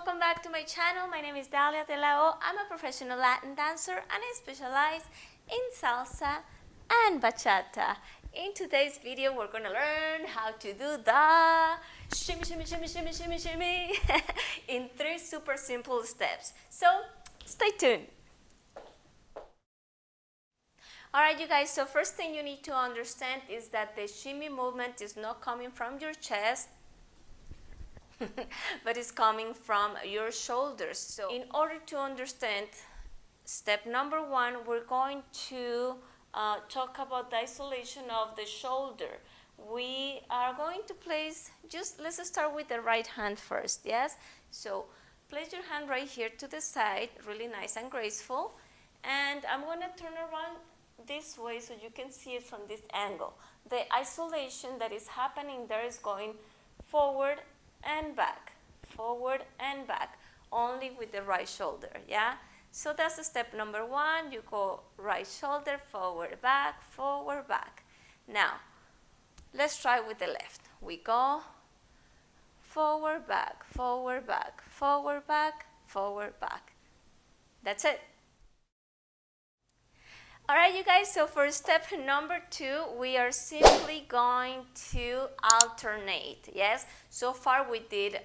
welcome back to my channel. My name is Dalia. I'm a professional Latin dancer and I specialize in salsa and bachata. In today's video, we're going to learn how to do the shimmy, shimmy, shimmy, shimmy, shimmy, shimmy in 3 super simple steps. So, stay tuned. Alright you guys, so first thing you need to understand is that the shimmy movement is not coming from your chest, but it's coming from your shoulders. So in order to understand step number 1, we're going to talk about the isolation of the shoulder. We are going to place, let's start with the right hand first, yes? So place your hand right here to the side, really nice and graceful, and I'm going to turn around this way so you can see it from this angle. The isolation that is happening there is going forward and back, only with the right shoulder, yeah? So that's the step number 1. You go right shoulder, forward, back. Now, let's try with the left. We go forward, back. That's it. Alright you guys, so for step number 2, we are simply going to alternate, yes? So far we did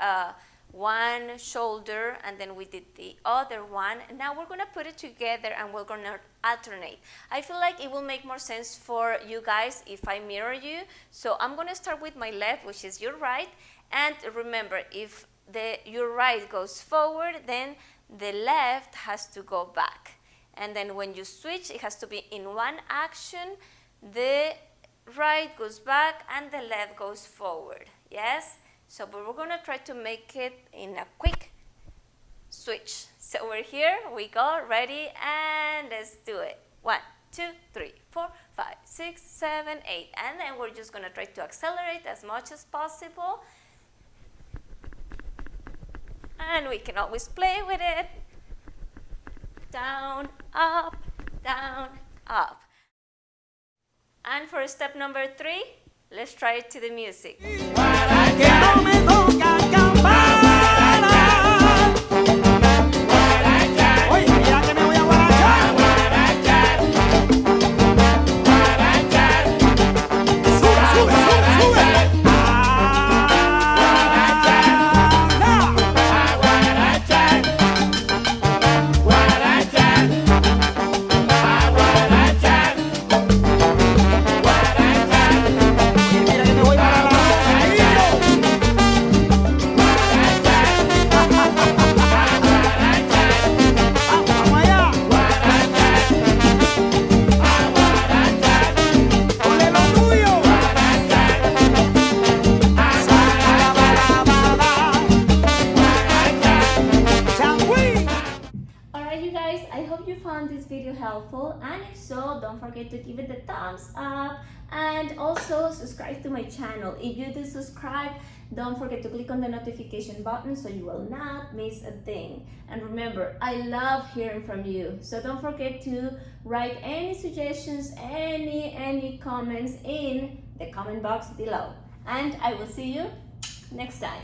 one shoulder and then we did the other one. Now we're going to put it together and we're going to alternate. I feel like it will make more sense for you guys if I mirror you. So I'm going to start with my left, which is your right. And remember, if your right goes forward, then the left has to go back. And then when you switch, it has to be in one action. The right goes back and the left goes forward, yes? So but we're going to try to make it in a quick switch. So we're here, we go, ready, and let's do it. 1, 2, 3, 4, 5, 6, 7, 8. And then we're just going to try to accelerate as much as possible. And we can always play with it. Down, up, down, up. And for step number 3, let's try it to the music. I hope you found this video helpful, and if so, don't forget to give it the thumbs up and also subscribe to my channel. If you do subscribe, don't forget to click on the notification button so you will not miss a thing. And remember, I love hearing from you, so don't forget to write any suggestions, any comments in the comment box below. And I will see you next time.